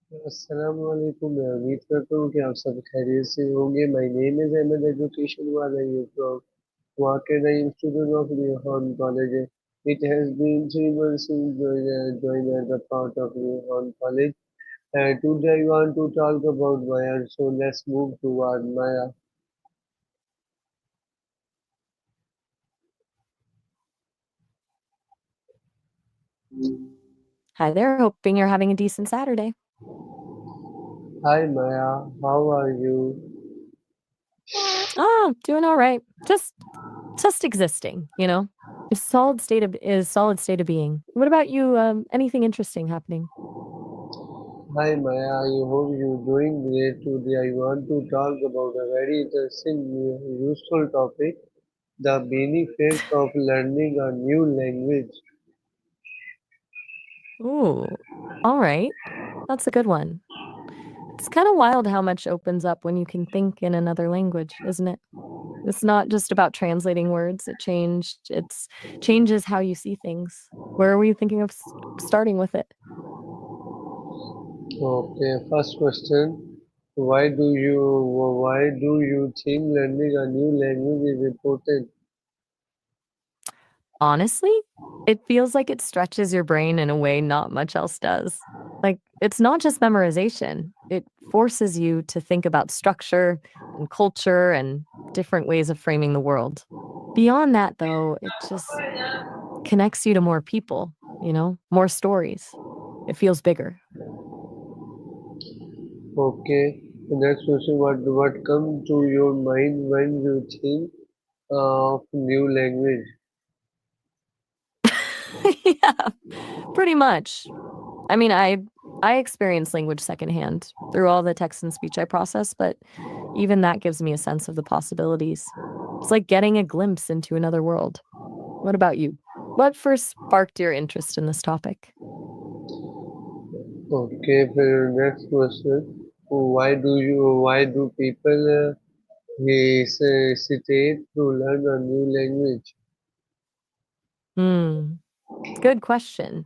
अस्सलाम वालेकुम। मैं उम्मीद करता हूँ कि आप सब खैरियत से होंगे। My name is Ahmad education वाला you from Walker. I am student of Newham College. It has been 3 months since joined as a part of Newham College. And today I want to talk about Maya. So let's move toward Maya. Hi there, hoping you're having a decent Saturday. Hi Maya, how are you? Doing all right. Just existing, you know. Is solid state of being. What about you? Anything interesting happening? Hi Maya, I hope you're doing great. Today I want to talk about a very interesting, useful topic, the benefits of learning a new language. Ooh, all right. That's a good one. It's kind of wild how much opens up when you can think in another language, isn't it? It's not just about translating words. It's changes how you see things. Where were you thinking of starting with it? Okay, first question. Why do you think learning a new language is important? Honestly, it feels like it stretches your brain in a way not much else does. Like, it's not just memorization, it forces you to think about structure and culture and different ways of framing the world. Beyond that, though, it just connects you to more people, more stories. It feels bigger. Okay, the next question. What comes to your mind when you think of new language? Yeah, pretty much. I mean, I experience language secondhand through all the text and speech I process, but even that gives me a sense of the possibilities. It's like getting a glimpse into another world. What about you? What first sparked your interest in this topic? Okay, for your next question. Why do people hesitate to learn a new language? Hmm, good question.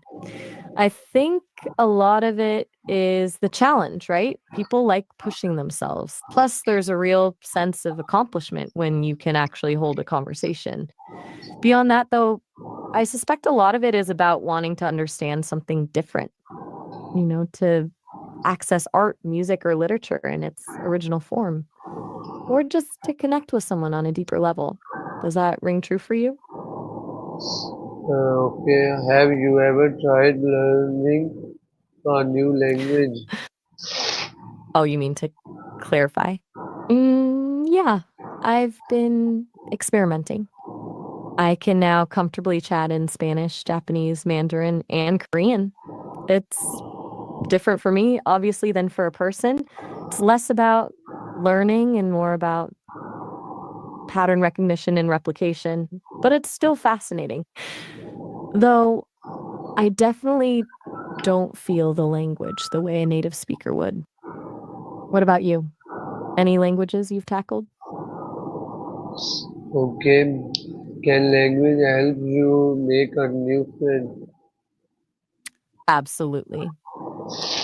I think a lot of it is the challenge, right? People like pushing themselves. Plus, there's a real sense of accomplishment when you can actually hold a conversation. Beyond that, though, I suspect a lot of it is about wanting to understand something different, to access art, music, or literature in its original form, or just to connect with someone on a deeper level. Does that ring true for you? Okay, have you ever tried learning a new language? Oh, you mean to clarify? Yeah, I've been experimenting. I can now comfortably chat in Spanish, Japanese, Mandarin, and Korean. It's different for me, obviously, than for a person. It's less about learning and more about pattern recognition and replication, but it's still fascinating. Though I definitely don't feel the language the way a native speaker would. What about you? Any languages you've tackled? Okay, can language help you make a new friend? Absolutely.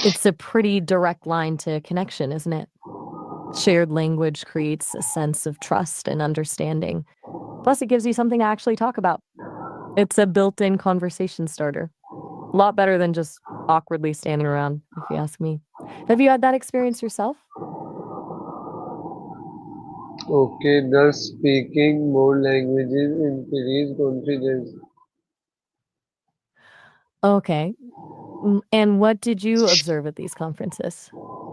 It's a pretty direct line to connection, isn't it? Shared language creates a sense of trust and understanding. Plus, it gives you something to actually talk about. It's a built in conversation starter. A lot better than just awkwardly standing around, if you ask me. Have you had that experience yourself? Okay, does speaking more languages increase confidence? Okay. And what did you observe at these conferences?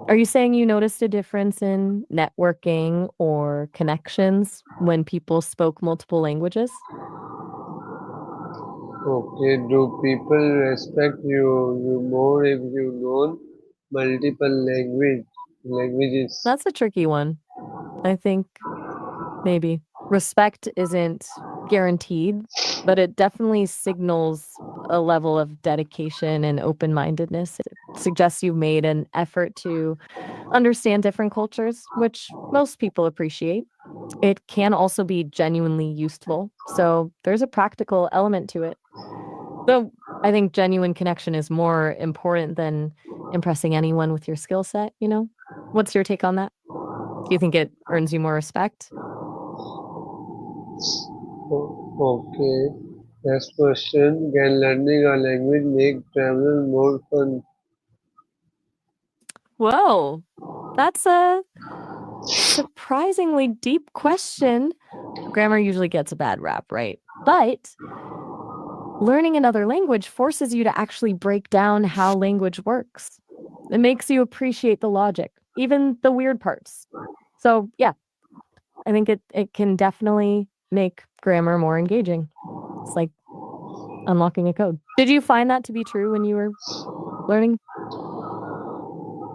Are you saying you noticed a difference in networking or connections when people spoke multiple languages? Okay, do people respect you more if you know multiple languages? That's a tricky one. I think maybe. Respect isn't guaranteed, but it definitely signals a level of dedication and open mindedness. It suggests you've made an effort to understand different cultures, which most people appreciate. It can also be genuinely useful. So there's a practical element to it. Though I think genuine connection is more important than impressing anyone with your skill set, you know? What's your take on that? Do you think it earns you more respect? Okay. Next question. Can learning a language make travel more fun? Whoa, that's a surprisingly deep question. Grammar usually gets a bad rap, right? But learning another language forces you to actually break down how language works. It makes you appreciate the logic, even the weird parts. So, yeah, I think it can definitely make grammar more engaging. It's like unlocking a code. Did you find that to be true when you were learning?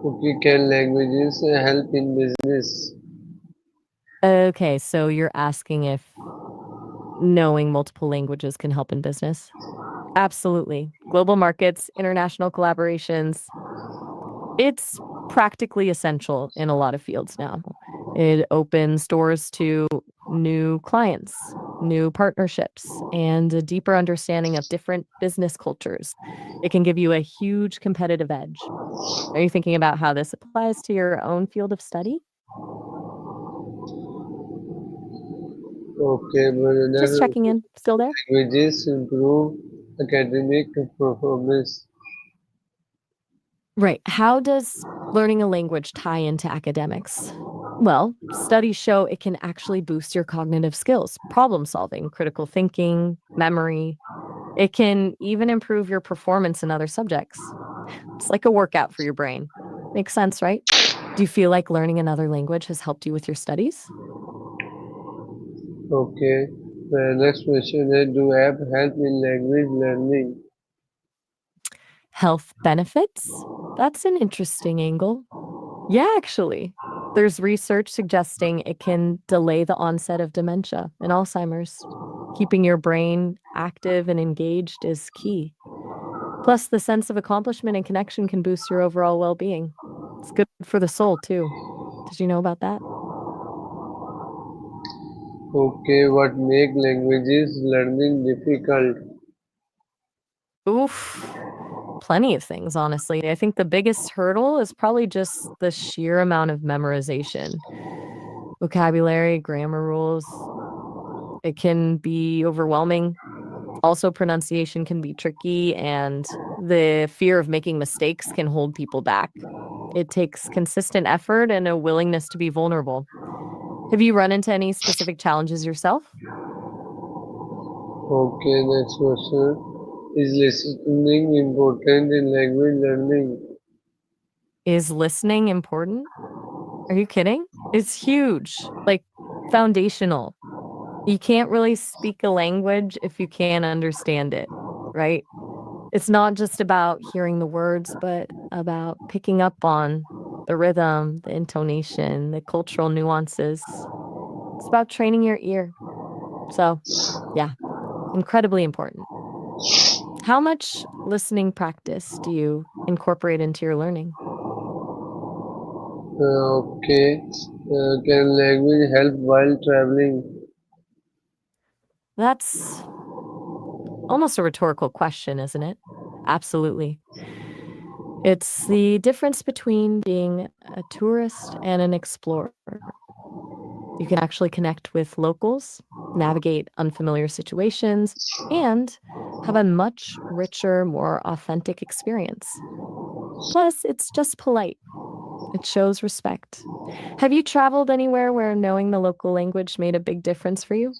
Okay. Can languages help in business? Okay, so you're asking if knowing multiple languages can help in business? Absolutely. Global markets, international collaborations, it's practically essential in a lot of fields now. It opens doors to new clients, new partnerships, and a deeper understanding of different business cultures. It can give you a huge competitive edge. Are you thinking about how this applies to your own field of study? Okay. But Just another checking in. Still there? languages improve academic performance. Right. How does learning a language tie into academics? Well, studies show it can actually boost your cognitive skills, problem solving, critical thinking, memory. It can even improve your performance in other subjects. It's like a workout for your brain. Makes sense, right? Do you feel like learning another language has helped you with your studies? Okay. The next question is, do app help in language learning? Health benefits? That's an interesting angle. Yeah, actually. There's research suggesting it can delay the onset of dementia and Alzheimer's. Keeping your brain active and engaged is key. Plus, the sense of accomplishment and connection can boost your overall well being. It's good for the soul, too. Did you know about that? Okay. What make languages learning difficult? Oof. Plenty of things, honestly. I think the biggest hurdle is probably just the sheer amount of memorization. Vocabulary, grammar rules, it can be overwhelming. Also, pronunciation can be tricky, and the fear of making mistakes can hold people back. It takes consistent effort and a willingness to be vulnerable. Have you run into any specific challenges yourself? Okay. Next question. Is listening important in language learning? Is listening important? Are you kidding? It's huge, like foundational. You can't really speak a language if you can't understand it, right? It's not just about hearing the words, but about picking up on the rhythm, the intonation, the cultural nuances. It's about training your ear. So, yeah, incredibly important. How much listening practice do you incorporate into your learning? Okay. Can language help while traveling? That's almost a rhetorical question, isn't it? Absolutely. It's the difference between being a tourist and an explorer. You can actually connect with locals, navigate unfamiliar situations, and have a much richer, more authentic experience. Plus, it's just polite. It shows respect. Have you traveled anywhere where knowing the local language made a big difference for you?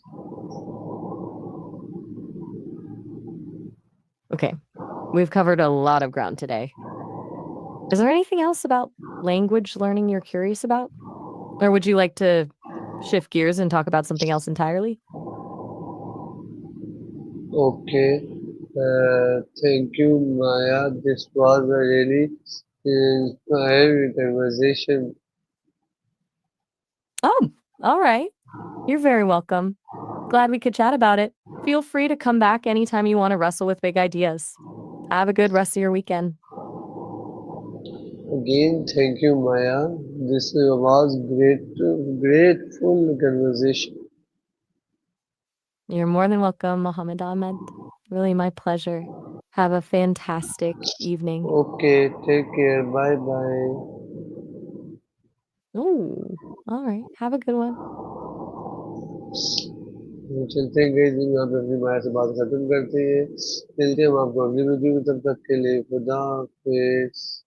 Okay, we've covered a lot of ground today. Is there anything else about language learning you're curious about? Or would you like to shift gears and talk about something else entirely? Okay. Thank you, Maya. This was a really inspiring conversation. Oh, all right. You're very welcome. Glad we could chat about it. Feel free to come back anytime you want to wrestle with big ideas. Have a good rest of your weekend. Again, thank you, Maya. This was grateful conversation. You're more than welcome, Mohammed Ahmed. Really my pleasure. Have a fantastic evening. Okay, take care, bye bye. Oh, all right. Have a good one. चलते हैं guys, यहाँ पे अपनी माया से बात खत्म करते हैं। मिलते हैं हम आपको अगली वीडियो में, तब तक के लिए खुदा हाफिज।